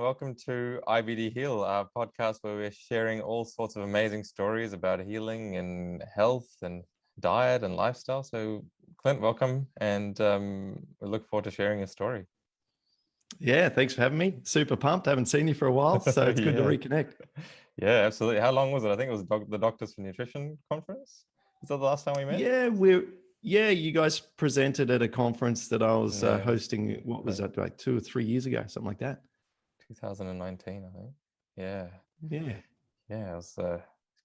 Welcome to IBD Heal, our podcast where we're sharing all sorts of amazing stories about healing and health and diet and lifestyle. So, Clint, welcome, and we look forward to sharing your story. Yeah, thanks for having me. Super pumped. Haven't seen you for a while, so it's good to reconnect. Yeah, absolutely. How long was it? I think it was the Doctors for Nutrition conference. Is that the last time we met? Yeah, you guys presented at a conference that I was hosting. What was that, like 2 or 3 years ago, something like that? 2019, I think. Yeah. Yeah. It was,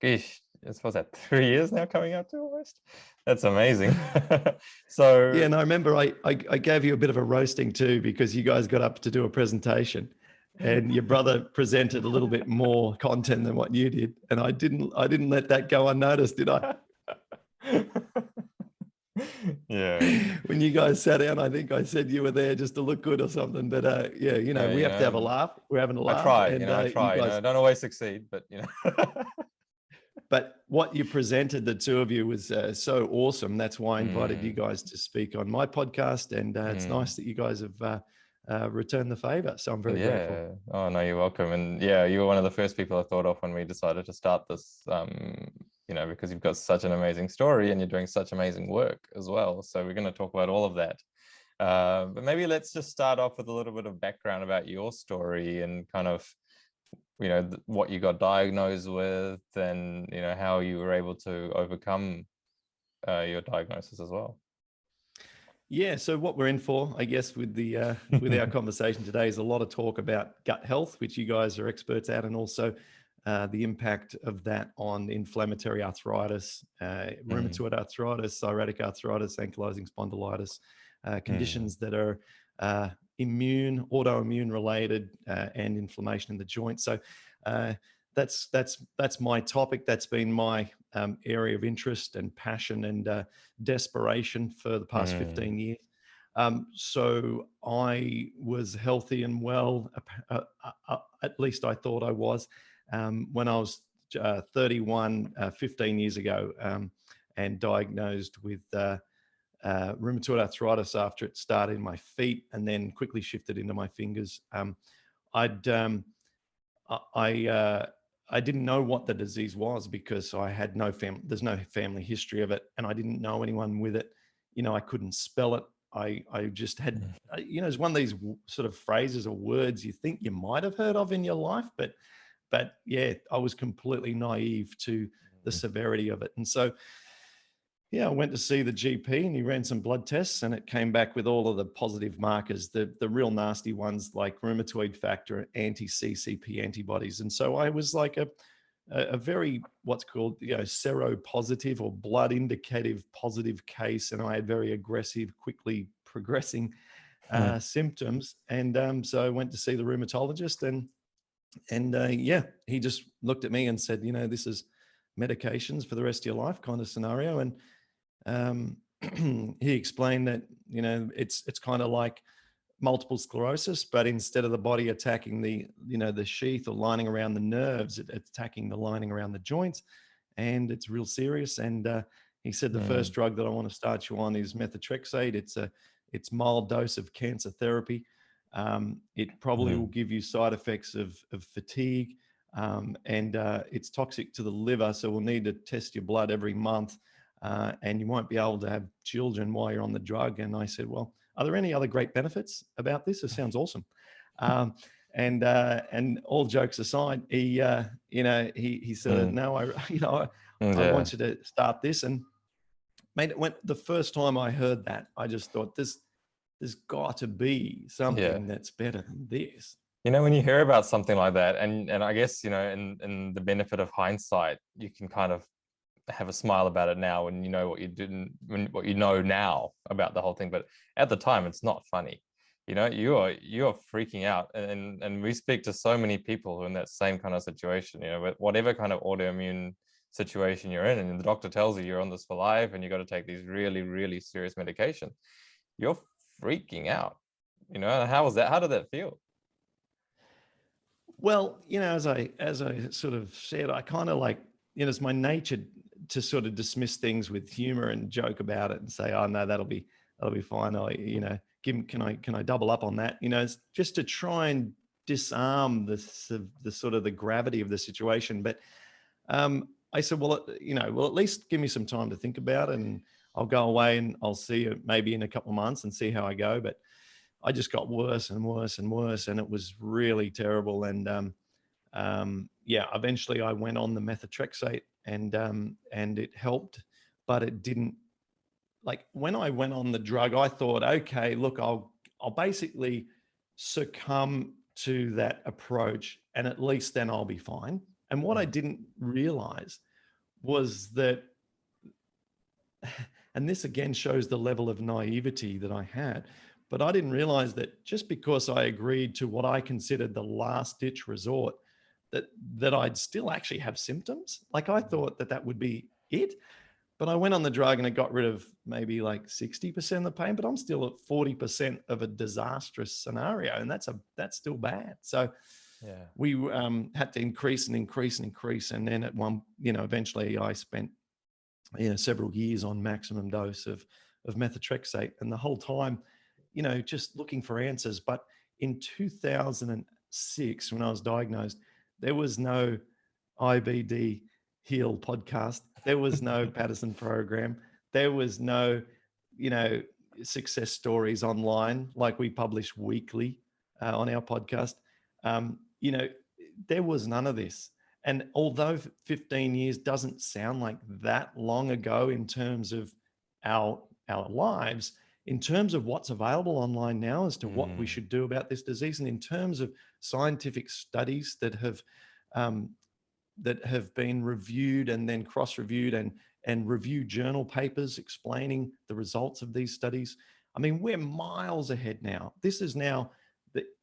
geesh, it's what's that, 3 years now coming up to almost? That's amazing. So yeah, and I remember I gave you a bit of a roasting too, because you guys got up to do a presentation and your brother presented a little bit more content than what you did. And I didn't let that go unnoticed, did I? Yeah. When you guys sat down, I think I said you were there just to look good or something. But yeah, we have to have a laugh. We're having a laugh. I try. I don't always succeed, but But what you presented, the two of you, was so awesome. That's why I invited you guys to speak on my podcast, and it's nice that you guys have returned the favor. So I'm very grateful. Oh no, you're welcome. And yeah, you were one of the first people I thought of when we decided to start this. Because you've got such an amazing story and you're doing such amazing work as well. So we're going to talk about all of that. But maybe let's just start off with a little bit of background about your story and kind of, what you got diagnosed with and, how you were able to overcome your diagnosis as well. Yeah, so what we're in for, I guess, with the with our conversation today is a lot of talk about gut health, which you guys are experts at, and also the impact of that on inflammatory arthritis, rheumatoid arthritis, psoriatic arthritis, ankylosing spondylitis, conditions that are autoimmune related, and inflammation in the joint. So that's my topic. That's been my area of interest and passion and desperation for the past 15 years. So I was healthy and well, at least I thought I was, when I was 31, 15 years ago, and diagnosed with rheumatoid arthritis after it started in my feet and then quickly shifted into my fingers. I didn't know what the disease was because I had there's no family history of it, and I didn't know anyone with it. I couldn't spell it. I just had, it's one of these sort of phrases or words you think you might have heard of in your life, but yeah, I was completely naive to the severity of it. And so, yeah, I went to see the GP and he ran some blood tests and it came back with all of the positive markers, the real nasty ones like rheumatoid factor, anti-CCP antibodies. And so I was like a very, what's called, seropositive or blood indicative positive case. And I had very aggressive, quickly progressing symptoms. And so I went to see the rheumatologist and yeah, he just looked at me and said, this is medications for the rest of your life kind of scenario. And he explained that, it's kind of like multiple sclerosis, but instead of the body attacking the sheath or lining around the nerves, it's attacking the lining around the joints, and it's real serious. And he said the first drug that I want to start you on is methotrexate. It's mild dose of cancer therapy. It probably will give you side effects of fatigue, and it's toxic to the liver. So we'll need to test your blood every month, and you won't be able to have children while you're on the drug. And I said, well, are there any other great benefits about this? It sounds awesome. And all jokes aside, he said, no, I want you to start this. And mate, the first time I heard that, I just thought there's got to be something that's better than this. When you hear about something like that, and I guess, in the benefit of hindsight, you can kind of have a smile about it now when you know what you know now about the whole thing. But at the time, it's not funny. You are freaking out. And we speak to so many people who are in that same kind of situation, whatever kind of autoimmune situation you're in, and the doctor tells you you're on this for life and you got to take these really, really serious medication. You're freaking out. How was that? How did that feel? Well, as I sort of said, I kind of like, it's my nature to sort of dismiss things with humor and joke about it and say, oh no, that'll be fine. Can I double up on that? It's just to try and disarm the sort of the gravity of the situation. But I said, well, well, at least give me some time to think about it, and I'll go away and I'll see you maybe in a couple of months and see how I go. But I just got worse and worse and worse, and it was really terrible. And yeah, eventually I went on the methotrexate, and it helped, but it didn't. Like when I went on the drug, I thought, okay, look, I'll basically succumb to that approach, and at least then I'll be fine. And what I didn't realize was that, and this again shows the level of naivety that I had, but I didn't realize that just because I agreed to what I considered the last ditch resort, that I'd still actually have symptoms. Like I thought that would be it. But I went on the drug and it got rid of maybe like 60% of the pain, but I'm still at 40% of a disastrous scenario. And that's still bad. So Yeah. we had to increase and increase and increase. And then at one, eventually I spent, several years on maximum dose of methotrexate. And the whole time, just looking for answers. But in 2006, when I was diagnosed, there was no IBD Heal podcast. There was no Paddison Program. There was no, success stories online like we publish weekly on our podcast. There was none of this. And although 15 years doesn't sound like that long ago in terms of our lives, in terms of what's available online now as to what we should do about this disease, and in terms of scientific studies that have been reviewed and then cross-reviewed and review journal papers explaining the results of these studies. I mean, we're miles ahead now. This is now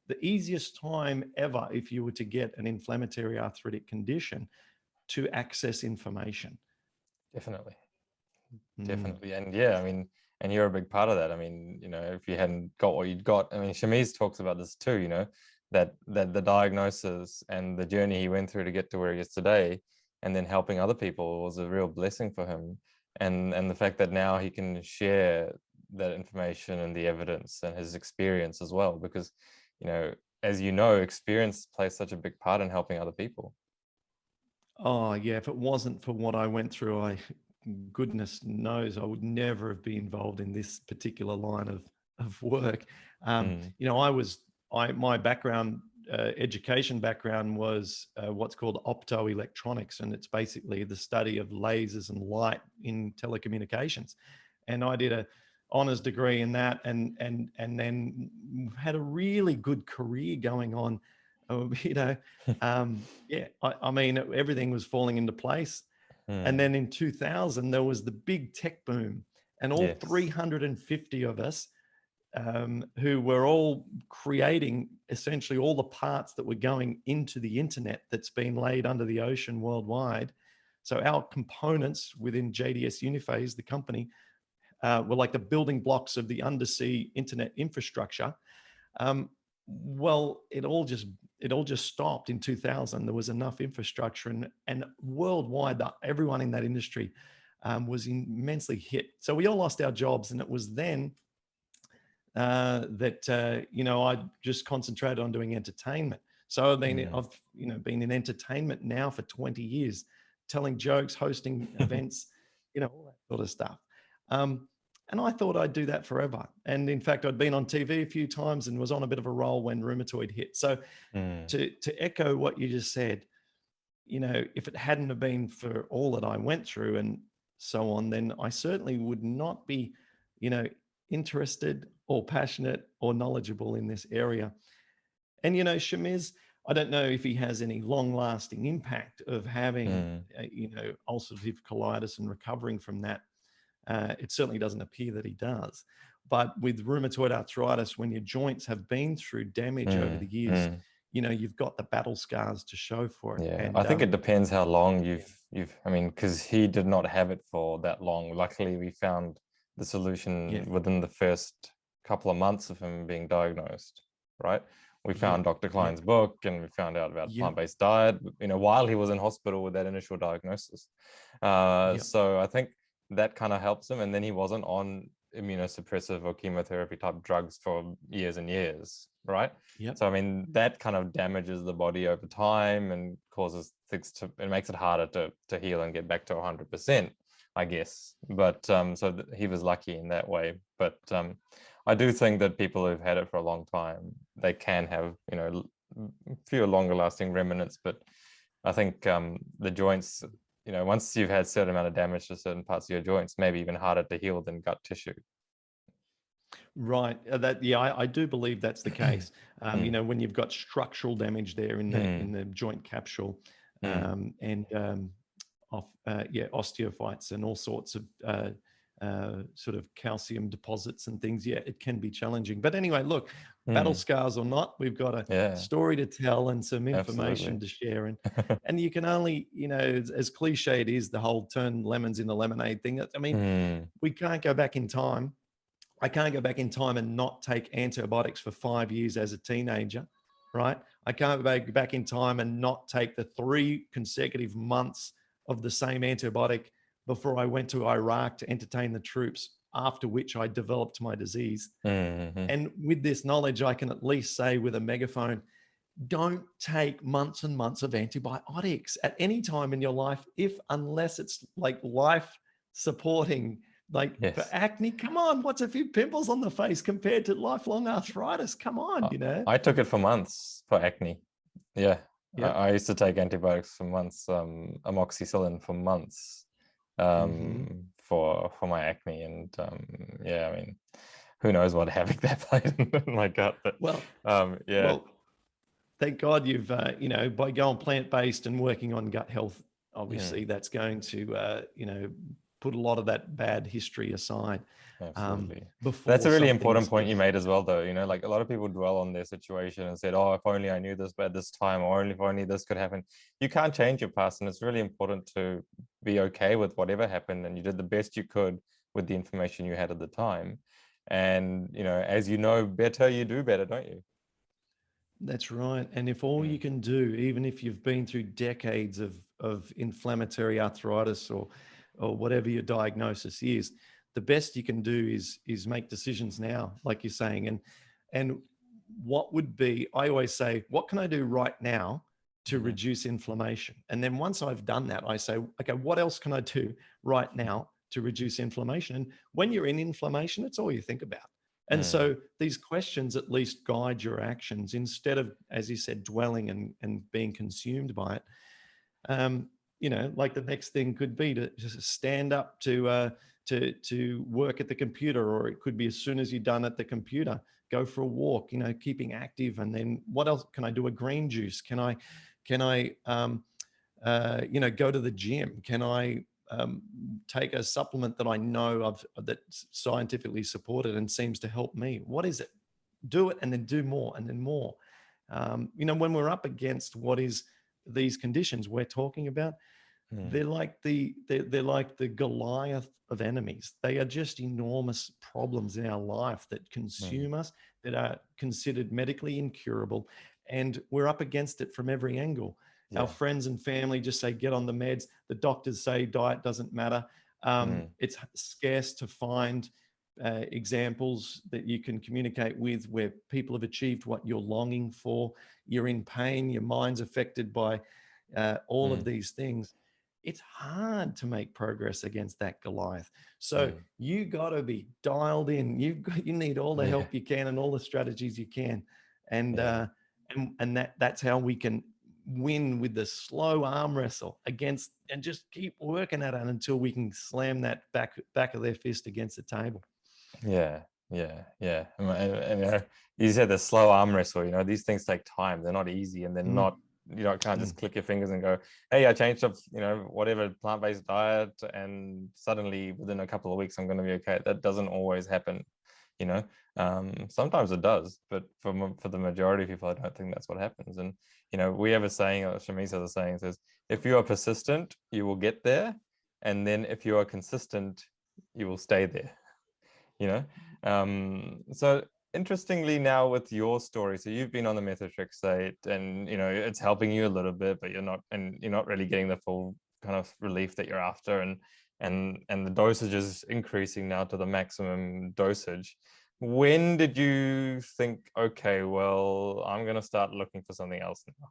the easiest time ever if you were to get an inflammatory arthritic condition to access information. Definitely. Definitely. And yeah, I mean, and you're a big part of that. I mean, if you hadn't got what you'd got, I mean, Shamiz talks about this too, that the diagnosis and the journey he went through to get to where he is today, and then helping other people, was a real blessing for him. And the fact that now he can share that information and the evidence and his experience as well, because, as experience plays such a big part in helping other people. Oh yeah, if it wasn't for what I went through, goodness knows I would never have been involved in this particular line of work. My background, education background was what's called optoelectronics, and it's basically the study of lasers and light in telecommunications. And I did a honors degree in that, and then had a really good career going on. I mean, everything was falling into place. And then in 2000, there was the big tech boom, and all 350 of us who were all creating essentially all the parts that were going into the internet that's been laid under the ocean worldwide. So our components within JDS Uniphase, the company, were like the building blocks of the undersea internet infrastructure. Well, it all just stopped in 2000. There was enough infrastructure, and worldwide, everyone in that industry was immensely hit. So we all lost our jobs, and it was then that I just concentrated on doing entertainment. So I've been in entertainment now for 20 years, telling jokes, hosting events, all that sort of stuff. And I thought I'd do that forever. And in fact, I'd been on TV a few times and was on a bit of a roll when rheumatoid hit. So to echo what you just said, if it hadn't have been for all that I went through and so on, then I certainly would not be, interested or passionate or knowledgeable in this area. And, Shamiz, I don't know if he has any long-lasting impact of having, ulcerative colitis and recovering from that. It certainly doesn't appear that he does. But with rheumatoid arthritis, when your joints have been through damage over the years, you've got the battle scars to show for it. Yeah, and, I think it depends how long I mean, because he did not have it for that long. Luckily, we found the solution within the first couple of months of him being diagnosed, right? We found Dr. Klein's book, and we found out about plant-based diet, while he was in hospital with that initial diagnosis. So I think that kind of helps him. And then he wasn't on immunosuppressive or chemotherapy type drugs for years and years, right? Yep. So I mean, that kind of damages the body over time and causes things it makes it harder to heal and get back to 100%, I guess. But so he was lucky in that way. But I do think that people who've had it for a long time, they can have, fewer longer lasting remnants. But I think the joints, once you've had a certain amount of damage to certain parts of your joints, maybe even harder to heal than gut tissue. Right. I do believe that's the case. When you've got structural damage there in the joint capsule, and osteophytes and all sorts of sort of calcium deposits and things. Yeah, it can be challenging. But anyway, look, battle scars or not, we've got a story to tell and some information to share. And you can only, as cliche it is, the whole turn lemons into lemonade thing. I mean, we can't go back in time. I can't go back in time and not take antibiotics for 5 years as a teenager, right? I can't go back in time and not take the 3 consecutive months of the same antibiotic before I went to Iraq to entertain the troops, after which I developed my disease. And with this knowledge, I can at least say with a megaphone, don't take months and months of antibiotics at any time in your life, unless it's like life supporting. Like for acne, come on, what's a few pimples on the face compared to lifelong arthritis? Come on, I took it for months for acne. Yeah. Yep. I used to take antibiotics for months, amoxicillin for months for my acne. And I mean, who knows what havoc that played in my gut. But well, thank God you've, by going plant-based and working on gut health, obviously that's going to, put a lot of that bad history aside. Absolutely. That's a really important point you made as well, though. Like a lot of people dwell on their situation and said, oh, if only I knew this at this time, or if only this could happen. You can't change your past, and it's really important to be okay with whatever happened, and you did the best you could with the information you had at the time. And as you know better, you do better, don't you? That's right. And if all you can do, even if you've been through decades of inflammatory arthritis or whatever your diagnosis is, the best you can do is make decisions now, like you're saying. And what would be, I always say, what can I do right now to reduce inflammation? And then once I've done that, I say, okay, what else can I do right now to reduce inflammation? And when you're in inflammation, it's all you think about. And so these questions at least guide your actions instead of, as you said, dwelling and being consumed by it. Like the next thing could be to just stand up to work at the computer, or it could be as soon as you're done at the computer, go for a walk, keeping active. And then what else can I do? A green juice? Can I go to the gym? Can I take a supplement that I know of that's scientifically supported and seems to help me? What is it? Do it, and then do more, and then more. When we're up against what is these conditions we're talking about, they're like the Goliath of enemies. They are just enormous problems in our life that consume us, that are considered medically incurable, and we're up against it from every angle. Our friends and family just say, get on the meds. The doctors say diet doesn't matter. It's scarce to find examples that you can communicate with where people have achieved what you're longing for. You're in pain. Your mind's affected by all of these things. It's hard to make progress against that Goliath. So you got to be dialed in. You need all the help you can and all the strategies you can. And that's how we can win with the slow arm wrestle against, and just keep working at it until we can slam that back of their fist against the table. And you said the slow arm wrestle. These things take time. They're not easy, and they're not. Can't just click your fingers and go, hey, I changed up whatever plant-based diet, and suddenly within a couple of weeks I'm going to be okay. That doesn't always happen. Sometimes it does, but for the majority of people, I don't think that's what happens. And we have a saying, Shamis has a saying, says, if you are persistent, you will get there, and then if you are consistent, you will stay there. So interestingly, now with your story, so you've been on the methotrexate, and it's helping you a little bit, but you're not really getting the full kind of relief that you're after. And and the dosage is increasing now to the maximum dosage. When did you think, okay, well, I'm going to start looking for something else now?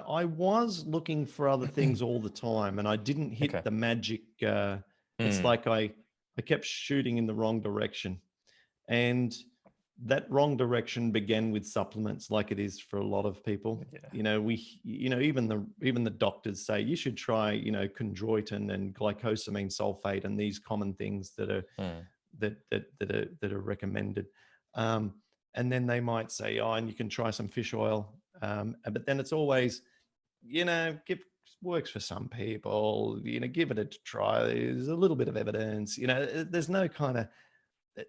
I was looking for other things all the time, and I didn't hit Okay. the magic. It's like I kept shooting in the wrong direction, and that wrong direction began with supplements, like it is for a lot of people. Yeah. Even the doctors say you should try, chondroitin and glycosamine sulfate and these common things that are that are recommended. And then they might say, oh, and you can try some fish oil. But then it's always, works for some people, give it a try. There's a little bit of evidence, there's no kind of,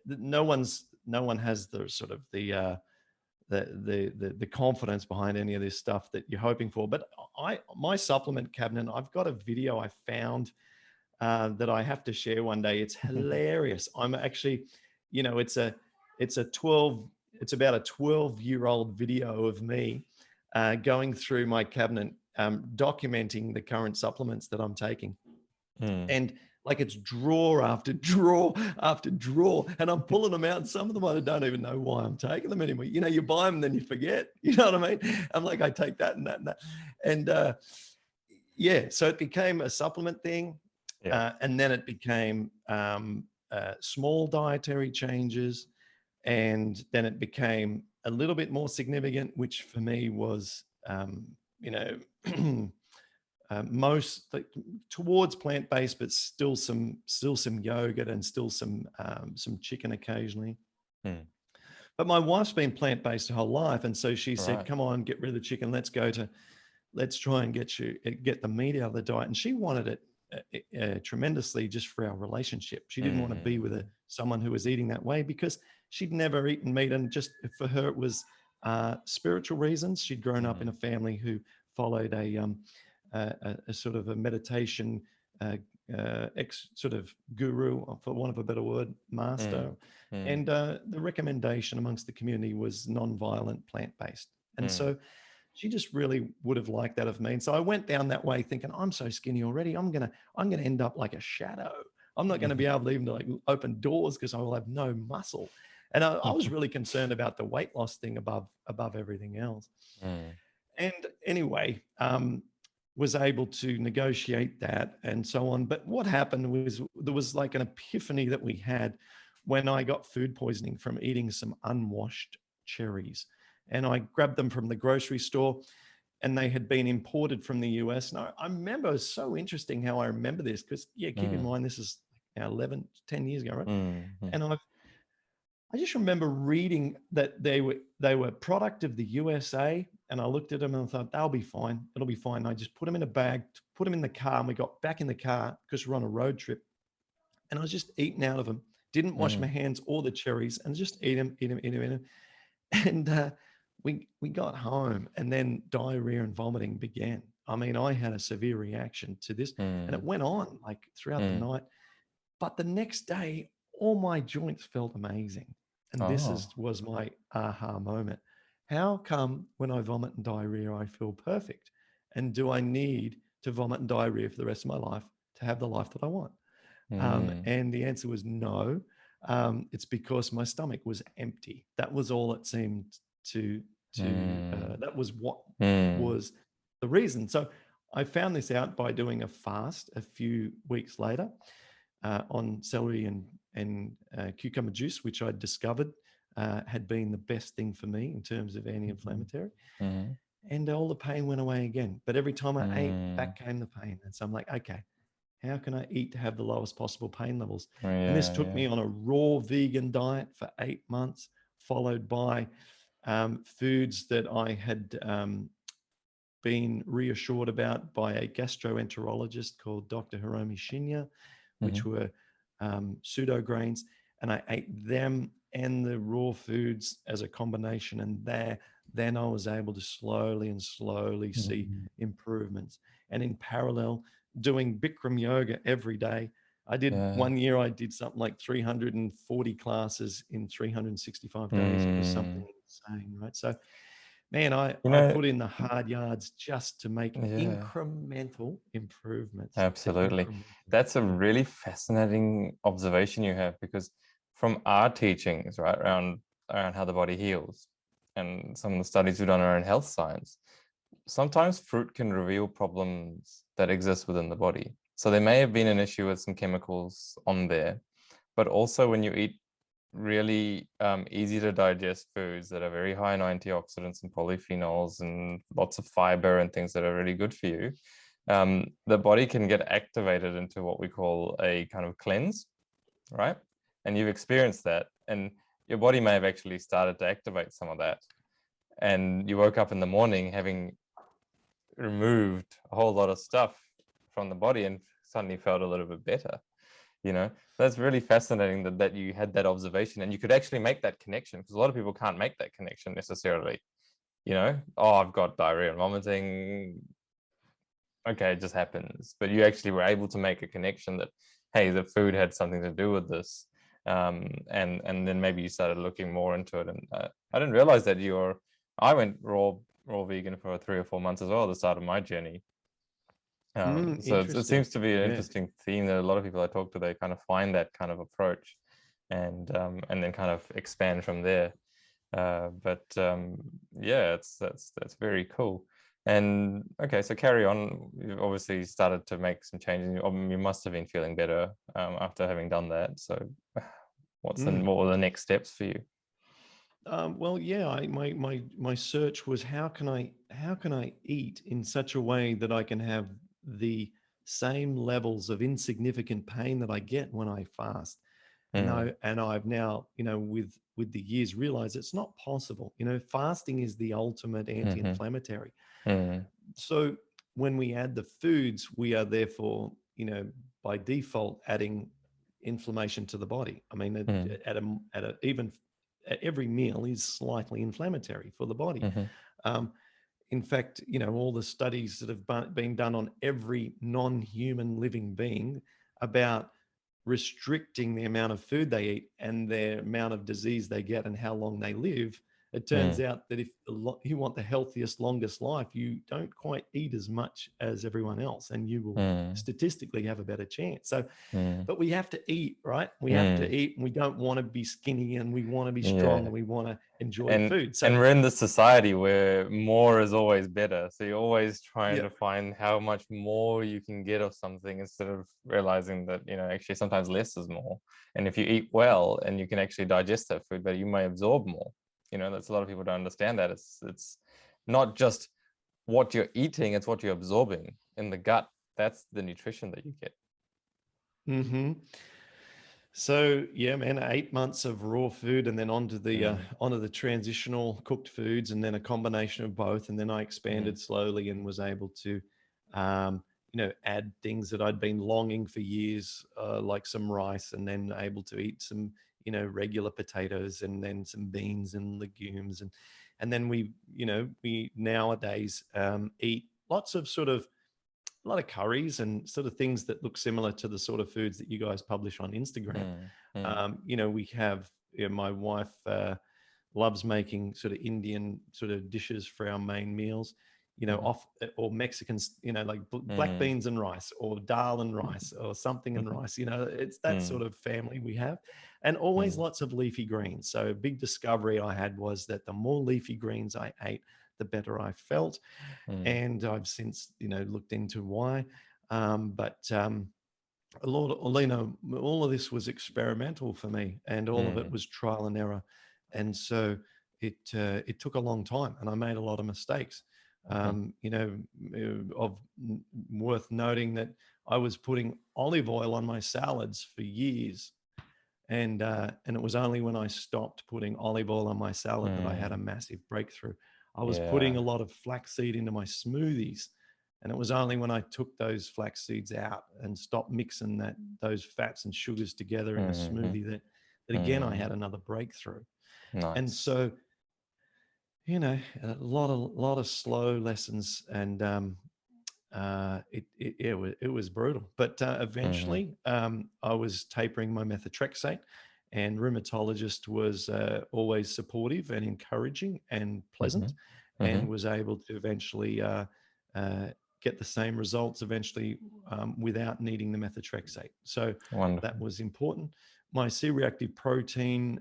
no one has the sort of the confidence behind any of this stuff that you're hoping for. But my supplement cabinet, I've got a video I found that I have to share one day. It's hilarious. I'm actually, it's about a 12-year-old video of me going through my cabinet, documenting the current supplements that I'm taking. And like it's drawer after drawer after drawer, and I'm pulling them out. And some of them I don't even know why I'm taking them anymore. You buy them, then you forget. You know what I mean? I'm like, I take that and that and that, and so it became a supplement thing, and then it became small dietary changes, and then it became a little bit more significant, which for me was, most towards plant-based, but still some yogurt and still some chicken occasionally. But my wife's been plant-based her whole life, and so she said, "Come on, get rid of the chicken. Let's try and get the meat out of the diet." And she wanted it tremendously just for our relationship. She didn't want to be with someone who was eating that way because she'd never eaten meat, and just for her it was spiritual reasons. She'd grown up in a family who followed a sort of a meditation sort of guru, for want of a better word, master. And the recommendation amongst the community was non-violent plant-based. And so she just really would have liked that of me. And so I went down that way thinking, I'm so skinny already. I'm gonna end up like a shadow. I'm not going to be able to even like open doors because I will have no muscle. And I was really concerned about the weight loss thing above everything else. And anyway, was able to negotiate that and so on. But what happened was there was like an epiphany that we had when I got food poisoning from eating some unwashed cherries. And I grabbed them from the grocery store, and they had been imported from the US. And I remember, it was so interesting how I remember this because, keep in mind, this is now 10 years ago, right? And I just remember reading that they were product of the USA, and I looked at them and I thought, they'll be fine. It'll be fine. I just put them in a bag, put them in the car, and we got back in the car because we're on a road trip. And I was just eating out of them. Didn't wash my hands or the cherries, and just eat them. And we got home, and then diarrhea and vomiting began. I mean, I had a severe reaction to this, and it went on like throughout the night. But the next day, all my joints felt amazing. And this was my aha moment. How come when I vomit and diarrhea, I feel perfect? And do I need to vomit and diarrhea for the rest of my life to have the life that I want? And the answer was no. It's because my stomach was empty. That was all it seemed to that was what was the reason. So I found this out by doing a fast a few weeks later on celery and cucumber juice, which I discovered had been the best thing for me in terms of anti-inflammatory. And all the pain went away again. But every time I ate, back came the pain. And so I'm like, okay, how can I eat to have the lowest possible pain levels? And this took me on a raw vegan diet for 8 months, followed by foods that I had been reassured about by a gastroenterologist called Dr. Hiromi Shinya, which were pseudo grains. And I ate them and the raw foods as a combination. And then I was able to slowly see improvements. And in parallel, doing Bikram yoga every day. I did 1 year, I did something like 340 classes in 365 days. It was something insane, right? So Man, You I know, put in the hard yards just to make yeah, incremental improvements. absolutely. Incremental. That's a Yeah. really fascinating observation you have, because from our teachings, right, around how the body heals and some of the studies we've done around health science, sometimes fruit can reveal problems that exist within the body. So there may have been an issue with some chemicals on there, but also when you eat really easy to digest foods that are very high in antioxidants and polyphenols and lots of fiber and things that are really good for you, the body can get activated into what we call a kind of cleanse, right? And you've experienced that, and your body may have actually started to activate some of that. And you woke up in the morning having removed a whole lot of stuff from the body and suddenly felt a little bit better. That's really fascinating that you had that observation and you could actually make that connection, because a lot of people can't make that connection necessarily. Oh, I've got diarrhea and vomiting, okay, it just happens. But you actually were able to make a connection that, hey, the food had something to do with this. And then maybe you started looking more into it. And I didn't realize that I went raw vegan for 3 or 4 months as well at the start of my journey. So it Interesting. seems to be an Yeah. interesting theme that a lot of people I talk to, they kind of find that kind of approach, and then kind of expand from there. But yeah, that's very cool. And okay, so carry on. You've obviously started to make some changes. You must have been feeling better after having done that. So what were the next steps for you? Well, yeah, my search was how can I eat in such a way that I can have the same levels of insignificant pain that I get when I fast. Mm, And I've now, with the years realized it's not possible. Fasting is the ultimate mm-hmm, anti-inflammatory. mm, So when we add the foods, we are therefore, by default adding inflammation to the body. I mean, mm, even at every meal is slightly inflammatory for the body. mm-hmm, Um, in fact, all the studies that have been done on every non-human living being about restricting the amount of food they eat and the amount of disease they get and how long they live, it turns mm, out that if you want the healthiest, longest life, you don't quite eat as much as everyone else, and you will mm, statistically have a better chance. So, mm, but we have to eat, right? We have to mm. eat, and we don't want to be skinny, and we want to be strong, Yeah. and we want to enjoy and food. So, and we're in this society where more is always better, so you're always trying yeah. to find how much more you can get of something, instead of realizing that actually sometimes less is more. And if you eat well and you can actually digest that food better, you may absorb more. That's a lot of people don't understand that it's not just what you're eating, it's what you're absorbing in the gut. That's the nutrition that you get. Mm-hmm. So yeah, man, 8 months of raw food, and then Mm, onto the transitional cooked foods, and then a combination of both. And then I mm, expanded slowly and was able to, add things that I'd been longing for years, like some rice, and then able to eat some, regular potatoes, and then some beans and legumes, and then we nowadays eat lots of sort of a lot of curries and sort of things that look similar to the sort of foods that you guys publish on Instagram. mm, mm, We have, my wife loves making sort of Indian sort of dishes for our main meals, mhm, off or Mexicans, like black mm, beans and rice, or dal and rice, or something and rice. It's that mm, sort of family we have, and always mm, lots of leafy greens. So a big discovery I had was that the more leafy greens I ate, the better I felt, mm, and I've since looked into why. But a lot of, all of this was experimental for me, and all of it mm, was trial and error, and so it took a long time, and I made a lot of mistakes. mhm, Worth noting that I was putting olive oil on my salads for years, and it was only when I stopped putting olive oil on my salad that I had a mm. massive breakthrough. I was putting Yeah. a lot of flaxseed into my smoothies, and it was only when I took those flax seeds out and stopped mixing those fats and sugars together in a Mm-hmm. smoothie that again I Mm. had another breakthrough. And Nice. so, a lot of slow lessons, and it was brutal. But Mm-hmm. eventually, I was tapering my methotrexate, and rheumatologist was always supportive and encouraging and Mm-hmm. pleasant. and was able to eventually get the same results eventually without needing the methotrexate. So Wonderful. that was important. My C-reactive protein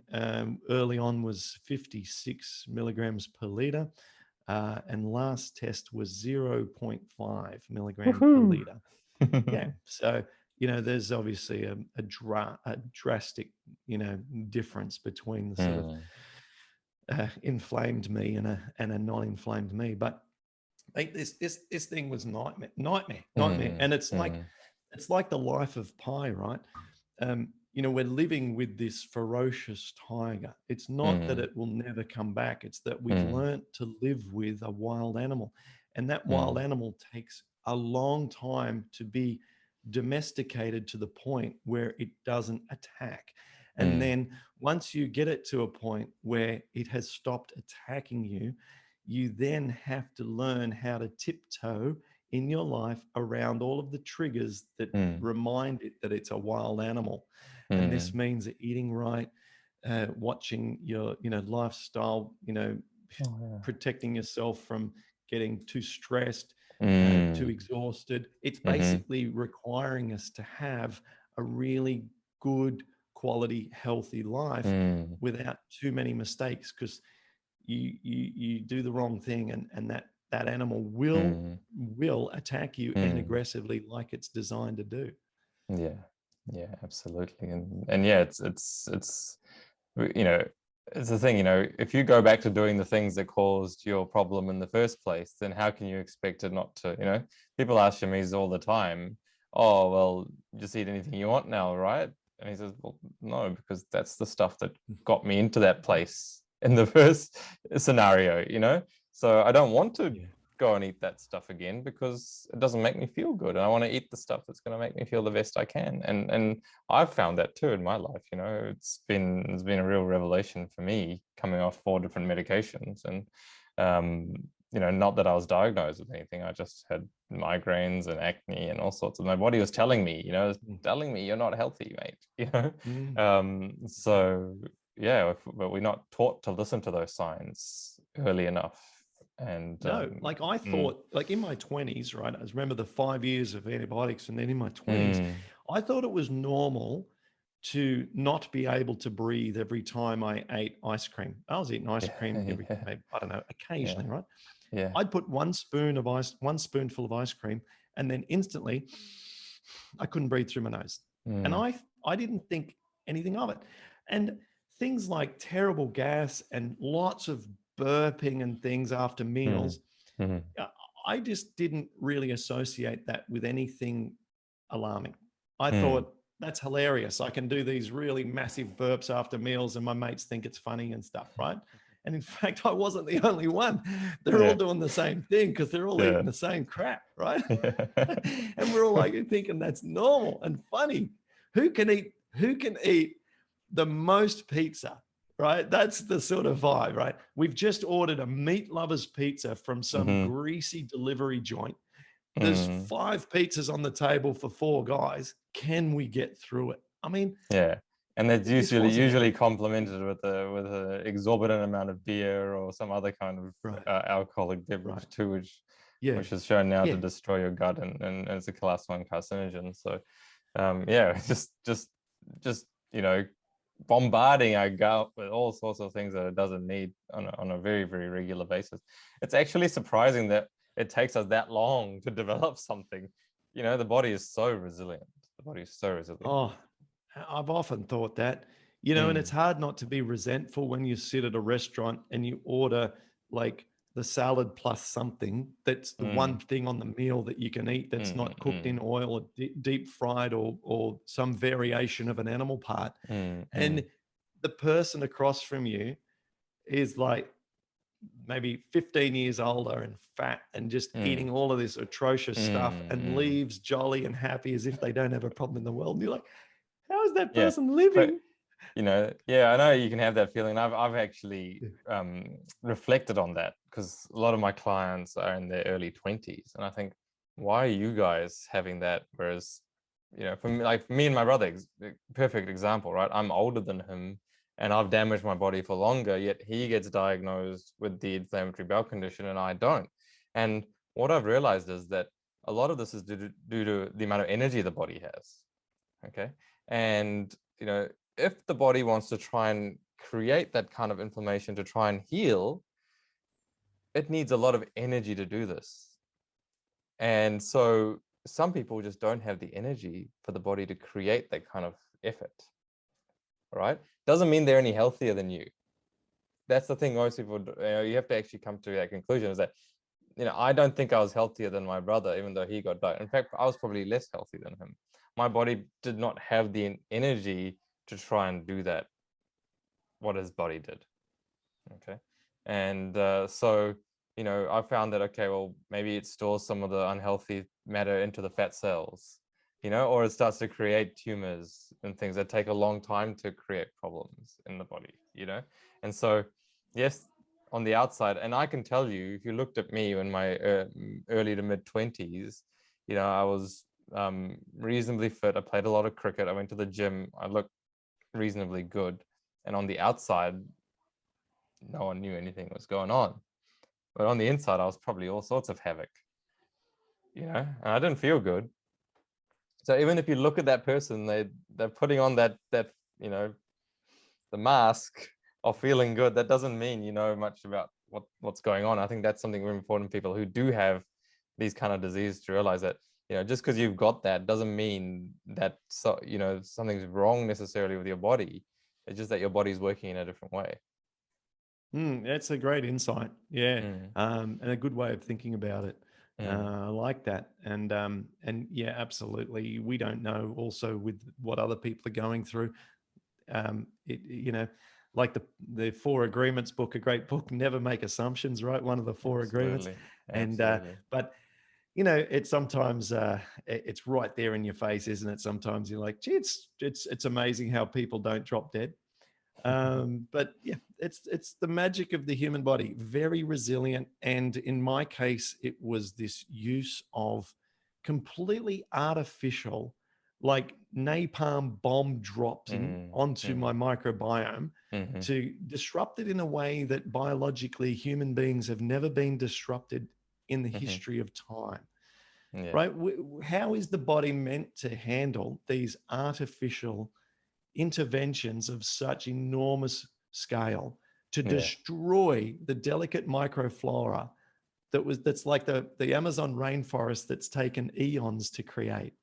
early on was 56 milligrams per liter, and last test was 0.5 milligram per liter. Yeah, so there's obviously a drastic difference between the sort of inflamed me and a non-inflamed me. But this thing was nightmare, and it's like the life of Pi, right? We're living with this ferocious tiger. It's not that it will never come back. It's that we've learned to live with a wild animal, and that wild animal takes a long time to be domesticated to the point where it doesn't attack. And then once you get it to a point where it has stopped attacking you, you then have to learn how to tiptoe in your life around all of the triggers that remind it that it's a wild animal. And this means eating right, watching your, lifestyle, protecting yourself from getting too stressed, too exhausted. It's basically requiring us to have a really good quality, healthy life without too many mistakes, because you do the wrong thing and that animal will attack you and aggressively, like it's designed to do. Yeah, absolutely. And yeah, it's it's the thing, if you go back to doing the things that caused your problem in the first place, then how can you expect it not to, people ask Shamiz all the time, oh, well, just eat anything you want now, right? And he says, well, no, because that's the stuff that got me into that place in the first scenario, so I don't want to go and eat that stuff again, because it doesn't make me feel good, and I want to eat the stuff that's going to make me feel the best I can. And I've found that too in my life. It's been a real revelation for me, coming off 4 different medications, and not that I was diagnosed with anything. I just had migraines and acne and all sorts of, my body was telling me, telling me, you're not healthy, mate. So yeah, but we're not taught to listen to those signs early enough. And no, like I thought, like in my 20s, right? I remember the 5 years of antibiotics, and then in my 20s, I thought it was normal to not be able to breathe every time I ate ice cream. I was eating ice cream every, maybe, I don't know, occasionally, right? Yeah. I'd put one spoonful of ice cream, and then instantly I couldn't breathe through my nose. And I didn't think anything of it. And things like terrible gas and lots of burping and things after meals, I just didn't really associate that with anything alarming. I thought, that's hilarious. I can do these really massive burps after meals and my mates think it's funny and stuff, right? And in fact, I wasn't the only one. They're all doing the same thing, because they're all eating the same crap, right? And we're all like thinking that's normal and funny. Who can eat the most pizza? Right? That's the sort of vibe, right? We've just ordered a meat lover's pizza from some greasy delivery joint. There's 5 pizzas on the table for 4 guys. Can we get through it? I mean, and that's usually complemented with a exorbitant amount of beer or some other kind of alcoholic beverage too, which is shown now to destroy your gut and it's a class 1 carcinogen. So just bombarding our gut with all sorts of things that it doesn't need on a very, very regular basis. It's actually surprising that it takes us that long to develop something. The body is so resilient. Oh, I've often thought that, and it's hard not to be resentful when you sit at a restaurant and you order like the salad plus something that's the one thing on the meal that you can eat that's not cooked in oil or deep fried or some variation of an animal part. And the person across from you is like maybe 15 years older and fat and just eating all of this atrocious stuff and leaves jolly and happy as if they don't have a problem in the world. And you're like, how is that person living? But, I know you can have that feeling. I've actually reflected on that, because a lot of my clients are in their early 20s, and I think, why are you guys having that? Whereas, for me and my brother, perfect example, right? I'm older than him, and I've damaged my body for longer, yet he gets diagnosed with the inflammatory bowel condition and I don't. And what I've realized is that a lot of this is due to the amount of energy the body has. Okay. And, if the body wants to try and create that kind of inflammation to try and heal, it needs a lot of energy to do this. And so some people just don't have the energy for the body to create that kind of effort. All right. Doesn't mean they're any healthier than you. That's the thing most people do. You have to actually come to that conclusion, is that, I don't think I was healthier than my brother, even though he got diagnosed. In fact, I was probably less healthy than him. My body did not have the energy to try and do that, what his body did. Okay. And so, I found that, okay, well, maybe it stores some of the unhealthy matter into the fat cells, or it starts to create tumors and things that take a long time to create problems in the body, And so, yes, on the outside, and I can tell you, if you looked at me in my early to mid 20s, I was reasonably fit. I played a lot of cricket. I went to the gym. I looked reasonably good. And on the outside, no one knew anything was going on. But on the inside, I was probably all sorts of havoc, and I didn't feel good. So even if you look at that person, they're putting on that the mask of feeling good, that doesn't mean you know much about what's going on. I think that's something really important for people who do have these kind of disease, to realize that, just because you've got that doesn't mean that something's wrong necessarily with your body. It's just that your body's working in a different way. That's a great insight. Yeah. And a good way of thinking about it. I like that. And yeah, absolutely. We don't know also with what other people are going through. Like the 4 Agreements book, a great book, Never Make Assumptions, right? One of the 4 agreements. And, but it's sometimes it's right there in your face, isn't it? Sometimes you're like, gee, it's amazing how people don't drop dead. But yeah, it's the magic of the human body, very resilient. And in my case, it was this use of completely artificial, like napalm bomb drops onto my microbiome to disrupt it in a way that biologically human beings have never been disrupted in the history of time. Yeah. Right? How is the body meant to handle these artificial interventions of such enormous scale to destroy the delicate microflora that's like the Amazon rainforest that's taken eons to create?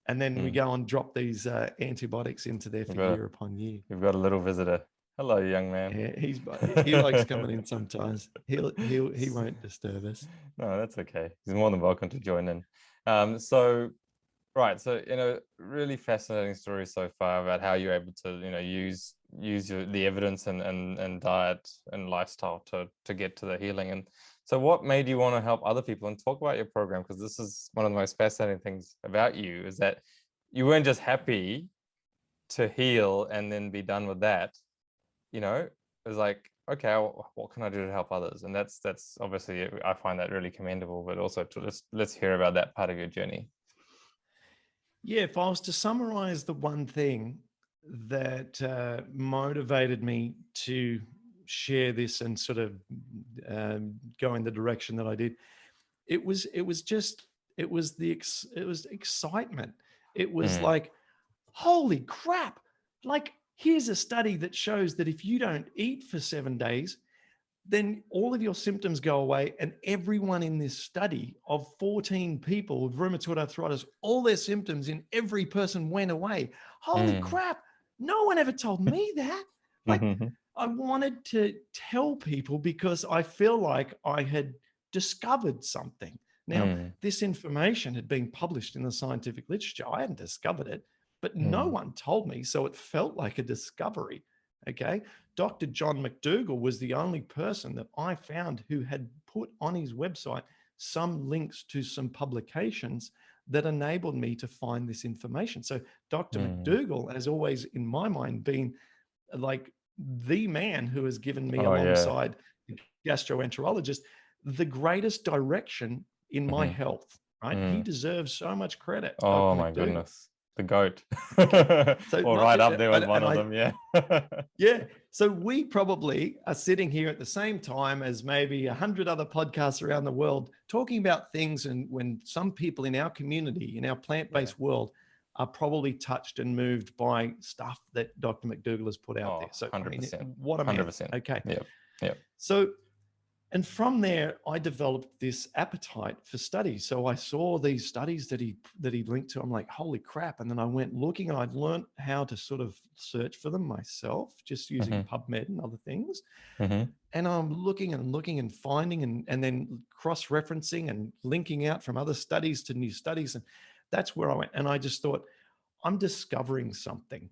And then we go and drop these antibiotics into there for year upon year. You've got a little visitor. Hello, young man. Yeah, he likes coming in sometimes. He won't disturb us. No, that's okay. He's more than welcome to join in. So really fascinating story so far about how you're able to use the evidence and diet and lifestyle to get to the healing. And so what made you want to help other people and talk about your program? Because this is one of the most fascinating things about you, is that you weren't just happy to heal and then be done with that. It was like, okay, what can I do to help others? And that's obviously, I find that really commendable, but also let's hear about that part of your journey. Yeah, if I was to summarize the one thing that motivated me to share this and sort of go in the direction that I did, it was excitement. It was like, holy crap! Like, here's a study that shows that if you don't eat for 7 days, then all of your symptoms go away. And everyone in this study of 14 people with rheumatoid arthritis, all their symptoms in every person went away. Holy crap. No one ever told me that. Like, I wanted to tell people because I feel like I had discovered something. Now, this information had been published in the scientific literature. I hadn't discovered it, but no one told me. So it felt like a discovery. Okay. Dr. John McDougall was the only person that I found who had put on his website some links to some publications that enabled me to find this information. So Dr. McDougall has always, in my mind, been like the man who has given me, alongside the gastroenterologist, the greatest direction in my health, right? He deserves so much credit. Oh, my goodness. the goat. So Or right up there with one of them, yeah. Yeah. So we probably are sitting here at the same time as maybe 100 other podcasts around the world talking about things, and when some people in our community, in our plant-based world, are probably touched and moved by stuff that Dr. McDougall has put out there. So 100%. I mean, what a man. 100%. Okay. Yep. So, and from there, I developed this appetite for studies. So I saw these studies that he linked to. I'm like, holy crap. And then I went looking, and I'd learned how to sort of search for them myself, just using PubMed and other things. And I'm looking and finding and then cross-referencing and linking out from other studies to new studies. And that's where I went. And I just thought, I'm discovering something.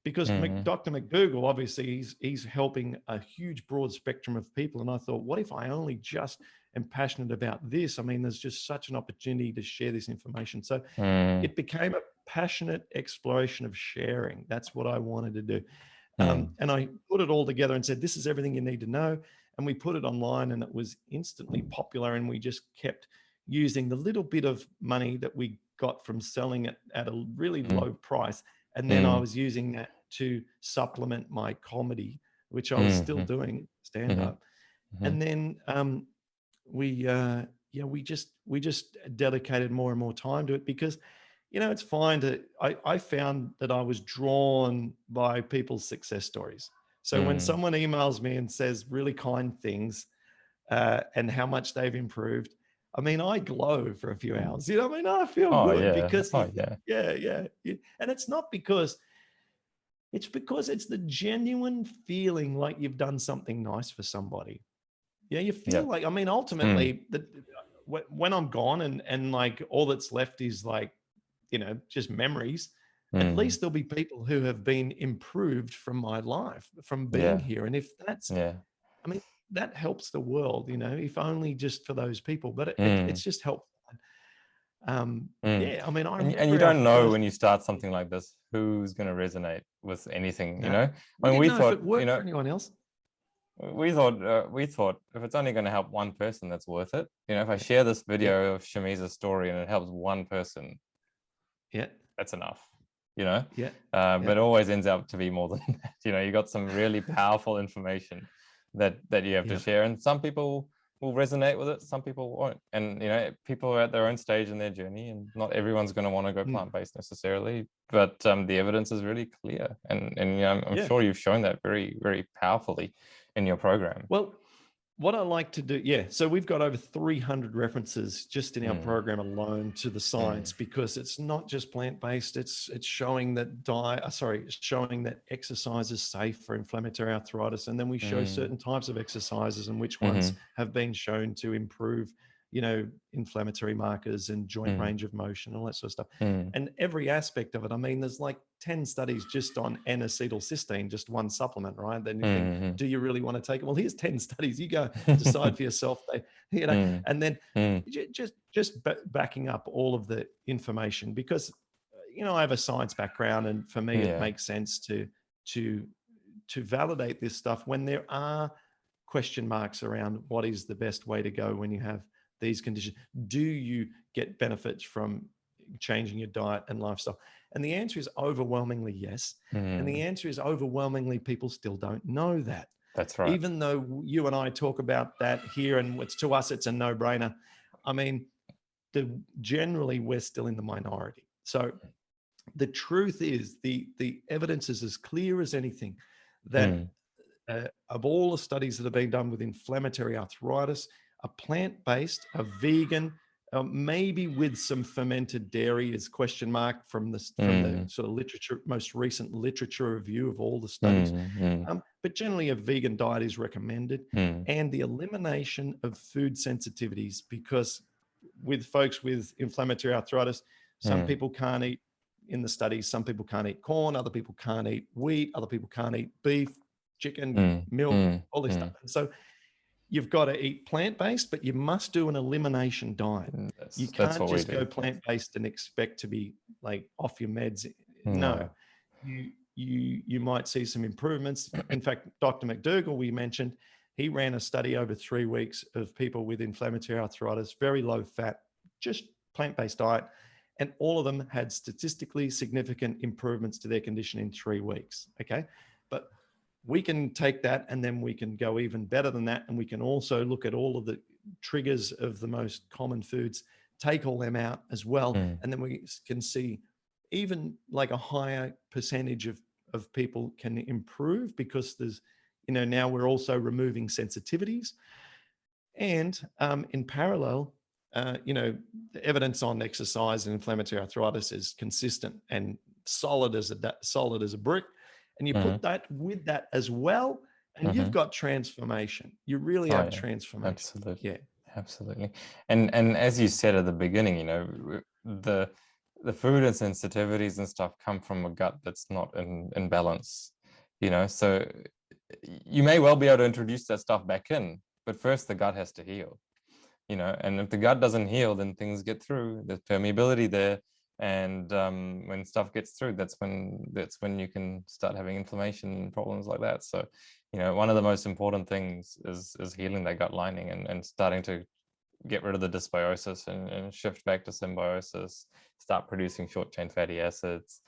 Because Dr. McDougall, obviously, he's helping a huge broad spectrum of people. And I thought, what if I only just am passionate about this? I mean, there's just such an opportunity to share this information. So it became a passionate exploration of sharing. That's what I wanted to do. And I put it all together and said, this is everything you need to know. And we put it online, and it was instantly popular. And we just kept using the little bit of money that we got from selling it at a really low price. And then I was using that to supplement my comedy, which I was still doing stand up. And then we just dedicated more and more time to it, because, you know, it's fine to, I found that I was drawn by people's success stories. So when someone emails me and says really kind things and how much they've improved, I mean, I glow for a few hours. You know what I mean? I feel good because, yeah. And it's not because, it's because it's the genuine feeling like you've done something nice for somebody. Yeah, you feel like, I mean, ultimately, when I'm gone and like all that's left is like, you know, just memories, at least there'll be people who have been improved from my life, from being here. And if that's, I mean, that helps the world, you know, if only just for those people, but it's just helpful. I mean, and you don't know when you start something like this, who's going to resonate with anything, you know? I mean, we thought, if it worked for anyone else. We thought if it's only going to help one person, that's worth it. You know, if I share this video of Shamiza's story and it helps one person, that's enough. You know, but it always ends up to be more than that. You know, you got some really powerful information that you have to share, and some people will resonate with it, some people won't. And you know, people are at their own stage in their journey, and not everyone's going to want to go plant-based necessarily. But the evidence is really clear, and you know, I'm sure you've shown that very, very powerfully in your program. Well, what I like to do, so we've got over 300 references just in our program alone to the science, because it's not just plant-based, it's showing that showing that exercise is safe for inflammatory arthritis. And then we show certain types of exercises and which ones have been shown to improve, you know, inflammatory markers and joint range of motion, all that sort of stuff. And every aspect of it, I mean, there's like 10 studies just on N-acetylcysteine, just one supplement, right? Then you think, do you really want to take it? Well, here's 10 studies. You go decide for yourself. You know, and then just backing up all of the information, because, you know, I have a science background, and for me, it makes sense to validate this stuff when there are question marks around what is the best way to go when you have these conditions. Do you get benefits from changing your diet and lifestyle? And the answer is overwhelmingly yes. And the answer is overwhelmingly people still don't know that. That's right. Even though you and I talk about that here, and to us, it's a no-brainer. I mean, generally we're still in the minority. So the truth is the evidence is as clear as anything that of all the studies that have been done with inflammatory arthritis, a plant-based, a vegan, maybe with some fermented dairy is question mark from the sort of literature, most recent literature review of all the studies. But generally a vegan diet is recommended, and the elimination of food sensitivities, because with folks with inflammatory arthritis, some people can't eat, in the studies, some people can't eat corn, other people can't eat wheat, other people can't eat beef, chicken, milk, all this stuff. And so you've got to eat plant-based, but you must do an elimination diet. You can't just go plant-based and expect to be like off your meds. No, you might see some improvements. In fact, Dr. McDougall, we mentioned, he ran a study over 3 weeks of people with inflammatory arthritis, very low fat, just plant-based diet. and all of them had statistically significant improvements to their condition in 3 weeks. Okay. But we can take that and then we can go even better than that. And we can also look at all of the triggers of the most common foods, take all them out as well. And then we can see even like a higher percentage of people can improve, because there's, now we're also removing sensitivities. And in parallel, the evidence on exercise and inflammatory arthritis is consistent and solid as a brick. And you put that with that as well, and you've got transformation. You really have transformation. Absolutely. Yeah, absolutely. And as you said at the beginning, the food and sensitivities and stuff come from a gut that's not in balance. So you may well be able to introduce that stuff back in, but first the gut has to heal. And if the gut doesn't heal, then things get through. There's permeability there. And when stuff gets through, that's when you can start having inflammation and problems like that. So, one of the most important things is healing that gut lining and starting to get rid of the dysbiosis and shift back to symbiosis, start producing short chain fatty acids,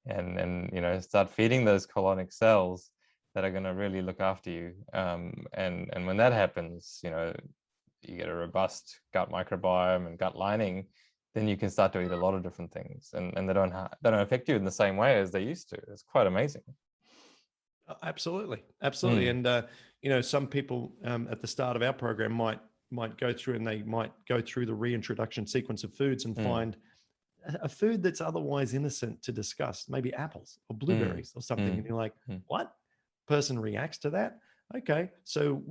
and start feeding those colonic cells that are going to really look after you. And when that happens, you get a robust gut microbiome and gut lining, then you can start to eat a lot of different things, and they don't affect you in the same way as they used to. It's quite amazing. Absolutely. And some people at the start of our program might go through, and they might go through the reintroduction sequence of foods and find a food that's otherwise innocent to discuss, maybe apples or blueberries or something, and you're like, what? Person reacts to that. Okay, so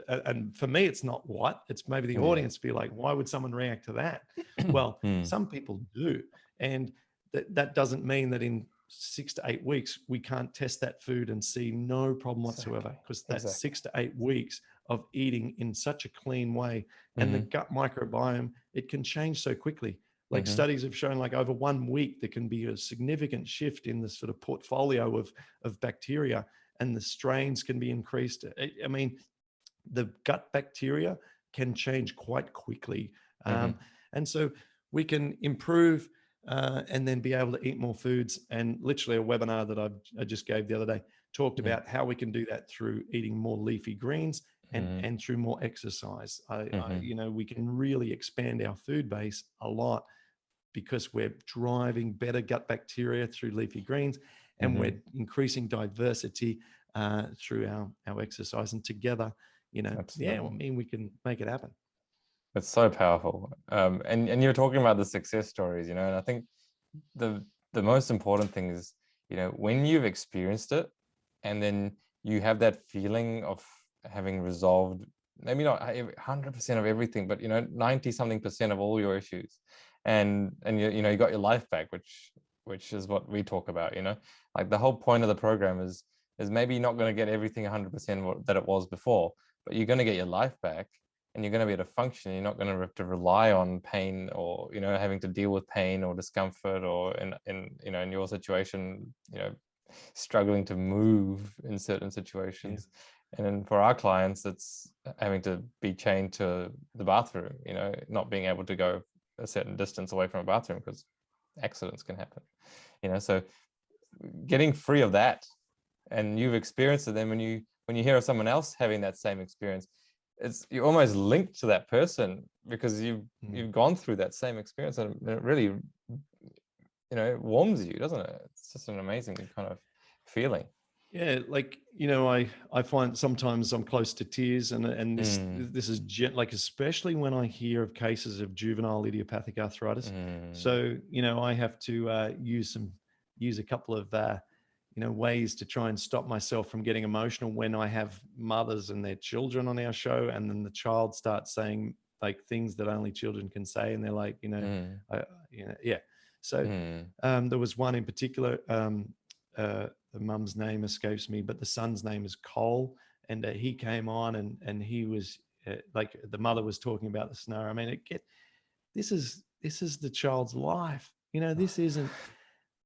and for me, it's not what, it's maybe the audience be like, why would someone react to that? Well, some people do. And that doesn't mean that in 6 to 8 weeks, we can't test that food and see no problem whatsoever, because that's 6 to 8 weeks of eating in such a clean way. And the gut microbiome, it can change so quickly. Like studies have shown, like over 1 week, there can be a significant shift in the sort of portfolio of bacteria, and the strains can be increased. I mean, the gut bacteria can change quite quickly. And so we can improve and then be able to eat more foods. And literally a webinar that I just gave the other day talked about how we can do that through eating more leafy greens and through more exercise. We can really expand our food base a lot, because we're driving better gut bacteria through leafy greens, and we're increasing diversity through our exercise. And together, we can make it happen. It's so powerful. And you're talking about the success stories, and I think the most important thing is, when you've experienced it, and then you have that feeling of having resolved, maybe not 100% of everything, but 90 something percent of all your issues, and you got your life back, which is what we talk about. Like the whole point of the program is maybe you're not going to get everything 100% that it was before, but you're going to get your life back, and you're going to be able to function. You're not going to have to rely on pain, or having to deal with pain or discomfort, or in your situation, struggling to move in certain situations. And then for our clients, it's having to be chained to the bathroom, not being able to go a certain distance away from a bathroom because accidents can happen. So getting free of that, and you've experienced it, then when you hear of someone else having that same experience, you're almost linked to that person, because you've gone through that same experience, and it really warms you, doesn't it? It's just an amazing kind of feeling. Yeah, like I find sometimes I'm close to tears, and this is like, especially when I hear of cases of juvenile idiopathic arthritis. So I have to use a couple of ways to try and stop myself from getting emotional when I have mothers and their children on our show, and then the child starts saying like things that only children can say, and they're like, yeah. So there was one in particular. The mum's name escapes me, but the son's name is Cole, and he came on, and he was like, the mother was talking about the scenario. I mean, this is the child's life. This isn't.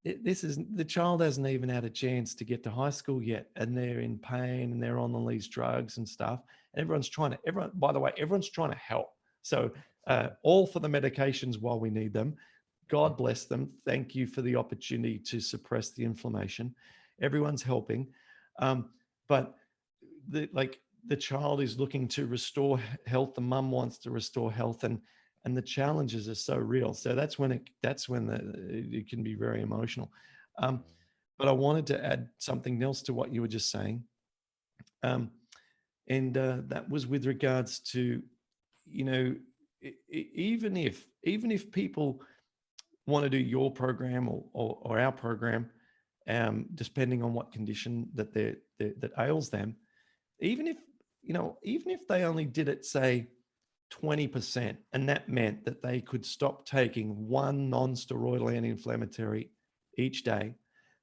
This is, the child hasn't even had a chance to get to high school yet, and they're in pain, and they're on all these drugs and stuff. And everyone's trying to help. So all for the medications while we need them, God bless them. Thank you for the opportunity to suppress the inflammation. Everyone's helping. But the child is looking to restore health. The mum wants to restore health, and the challenges are so real. So that's when it can be very emotional. But I wanted to add something else to what you were just saying. And that was with regards to, even if people want to do your program or our program, depending on what condition that that ails them, even if they only did it, say 20%, and that meant that they could stop taking one non-steroidal anti-inflammatory each day,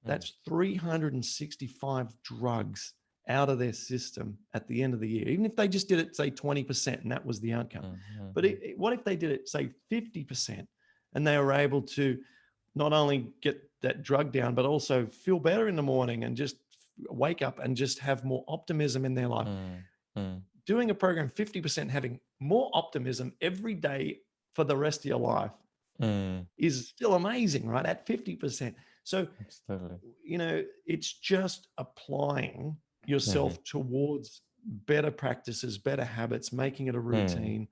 that's 365 drugs out of their system at the end of the year. Even if they just did it, say 20%, and that was the outcome. But what if they did it, say 50%, and they were able to not only get that drug down, but also feel better in the morning and just wake up and just have more optimism in their life. Doing a program 50%, having more optimism every day for the rest of your life is still amazing, right? At 50%. So, absolutely. It's just applying yourself towards better practices, better habits, making it a routine.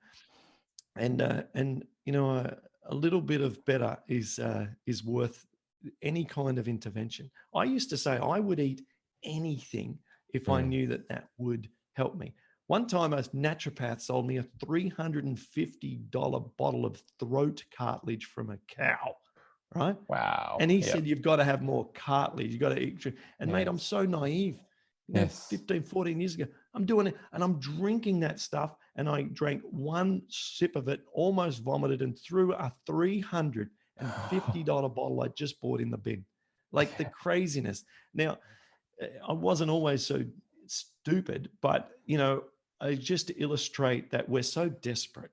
And a little bit of better is worth any kind of intervention. I used to say I would eat anything if I knew that would help me. One time a naturopath sold me a $350 bottle of throat cartilage from a cow, right? Wow. And he said, you've got to have more cartilage. You've got to eat. And mate, I'm so naive. 15, 14 years ago, I'm doing it and I'm drinking that stuff. And I drank one sip of it, almost vomited, and threw a $350 bottle I just bought in the bin. Like the craziness. Now, I wasn't always so stupid, but, just to illustrate that we're so desperate.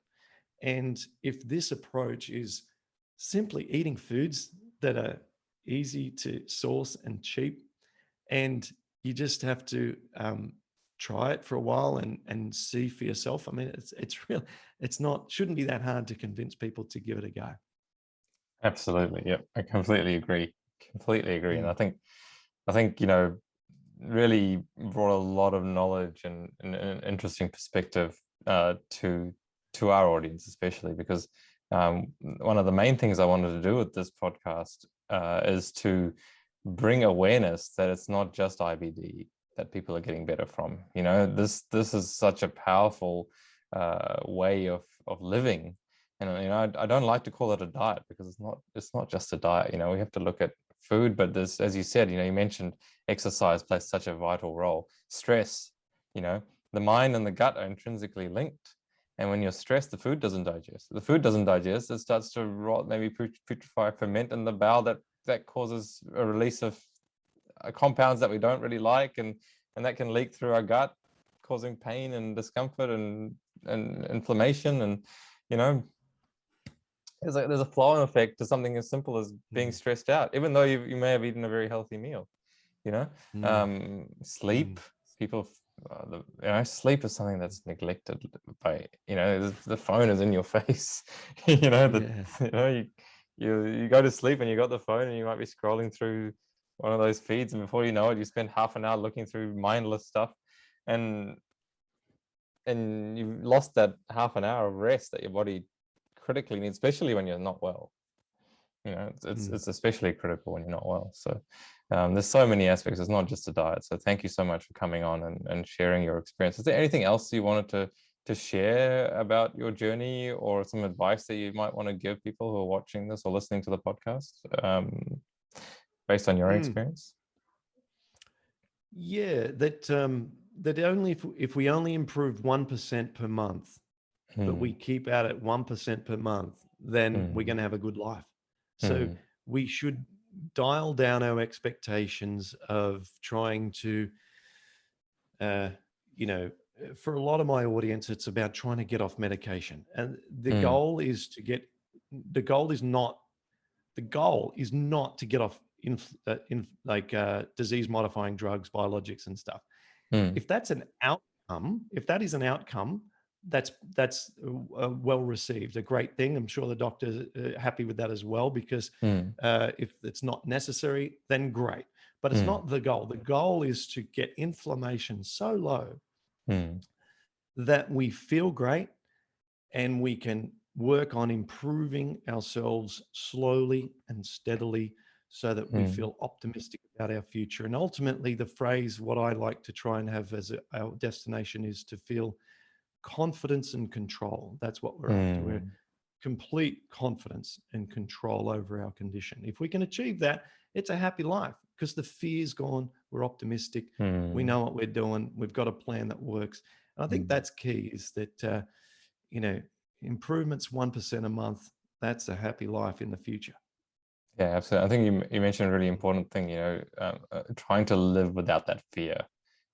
And if this approach is simply eating foods that are easy to source and cheap, and you just have to try it for a while and see for yourself. I mean, shouldn't be that hard to convince people to give it a go. Absolutely. Yep. I completely agree. And I think, really brought a lot of knowledge and an interesting perspective to our audience, especially because one of the main things I wanted to do with this podcast is to bring awareness that it's not just IBD that people are getting better from. This is such a powerful way of living, and I don't like to call it a diet, because it's not just a diet. We have to look at food, but there's, as you said, you mentioned exercise plays such a vital role. Stress, the mind and the gut are intrinsically linked. And when you're stressed, the food doesn't digest. The food doesn't digest. It starts to rot, maybe putrefy, ferment in the bowel. That causes a release of compounds that we don't really like, and that can leak through our gut, causing pain and discomfort and inflammation. And there's a flow-on effect to something as simple as being stressed out, even though you may have eaten a very healthy meal. Sleep. People, sleep is something that's neglected by, the phone is in your face. You go to sleep and you got the phone and you might be scrolling through one of those feeds, and before you know it, you spend half an hour looking through mindless stuff, and you've lost that half an hour of rest that your body critically needs, especially when you're not well. It's especially critical when you're not well. So there's so many aspects. It's not just a diet. So thank you so much for coming on and sharing your experience. Is there anything else you wanted to share about your journey, or some advice that you might want to give people who are watching this or listening to the podcast based on your experience? Yeah, that only if we only improve 1% per month, but we keep out at 1% per month, then we're going to have a good life. So we should dial down our expectations of trying to, for a lot of my audience, it's about trying to get off medication. And the goal is not to get off disease modifying drugs, biologics and stuff. If that is an outcome, that's well received, a great thing. I'm sure the doctors are happy with that as well, because Mm, if it's not necessary, then great. But it's mm, not the goal. The goal is to get inflammation so low mm, that we feel great and we can work on improving ourselves slowly and steadily so that we mm, feel optimistic about our future. And ultimately, the phrase, what I like to try and have as our destination, is to feel confidence and control. That's what we're after. We're mm, complete confidence and control over our condition. If we can achieve that, it's a happy life because the fear's gone. We're optimistic. We mm, know what we're doing. We've got a plan that works. And I think mm. that's key, is that, you know, improvements 1% a month, that's a happy life in the future. Yeah, absolutely. I think you mentioned a really important thing, trying to live without that fear.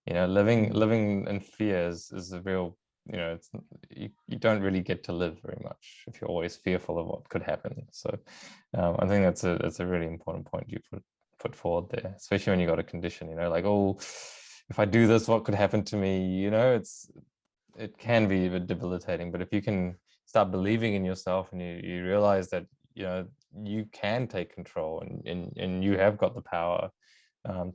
Living Mm. living in fear is a real, it's you don't really get to live very much if you're always fearful of what could happen. So I think that's a really important point you put forward there, especially when you got a condition, like, oh, if I do this, what could happen to me? It can be a bit debilitating, but if you can start believing in yourself and you realize that you can take control and you have got the power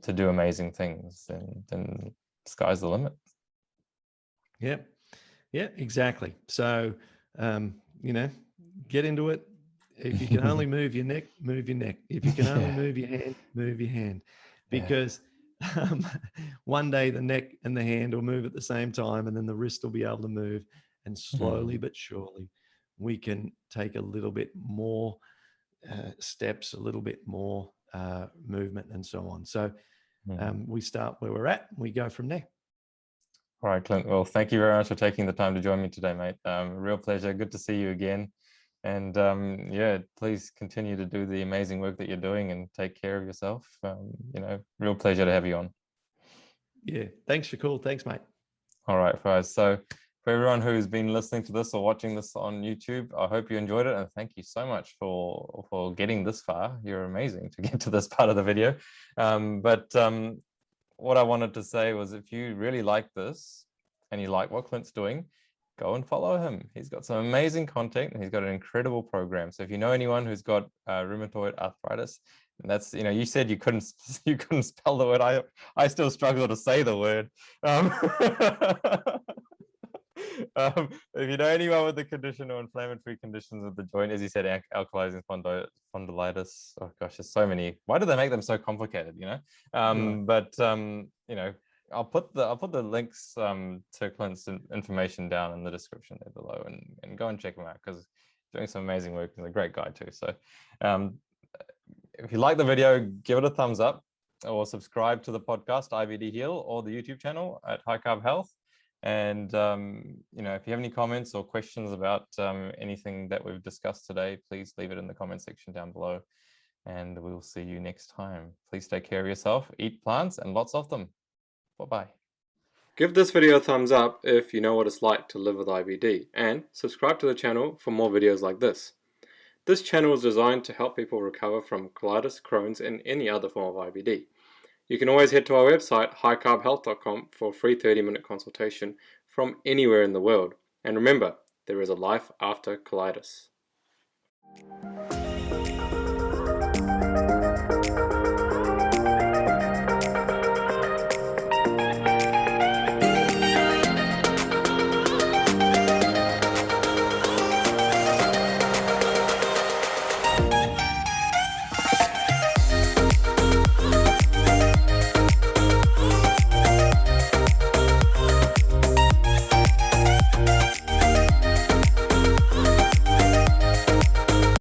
to do amazing things, then sky's the limit. Yeah. Yeah, exactly. So, you know, get into it. If you can only move your neck, move your neck. If you can only Yeah, move your hand, move your hand. yeah. Because um, one day the neck and the hand will move at the same time, and then the wrist will be able to move. And slowly Mm, but surely, we can take a little bit more steps, a little bit more movement, and so on. So mm. we start where we're at, and we go from there. All right, Clint. Well, thank you very much for taking the time to join me today, mate. Real pleasure. Good to see you again. And yeah, please continue to do the amazing work that you're doing and take care of yourself. Real pleasure to have you on. Yeah. Thanks, Shakur. Thanks, mate. All right, guys. So for everyone who's been listening to this or watching this on YouTube, I hope you enjoyed it, and thank you so much for getting this far. You're amazing to get to this part of the video. But what I wanted to say was, if you really like this and you like what Clint's doing, go and follow him. He's got some amazing content and he's got an incredible program. So if you know anyone who's got rheumatoid arthritis, and that's, you said you couldn't spell the word. I still struggle to say the word. If you know anyone with the condition or inflammatory conditions of the joint, as you said, alkalizing spondylitis. Oh gosh, there's so many. Why do they make them so complicated? Right. But I'll put the links to Clint's information down in the description there below, and go and check him out, because he's doing some amazing work. He's a great guy too. So if you like the video, give it a thumbs up, or subscribe to the podcast IBD Heal, or the YouTube channel at High Carb Health. And if you have any comments or questions about anything that we've discussed today, please leave it in the comment section down below, and we'll see you next time. Please take care of yourself, eat plants, and lots of them. Bye-bye. Give this video a thumbs up if you know what it's like to live with IBD, and subscribe to the channel for more videos like this. This channel is designed to help people recover from colitis, Crohn's, and any other form of IBD. You can always head to our website, highcarbhealth.com, for a free 30-minute consultation from anywhere in the world. And remember, there is a life after colitis.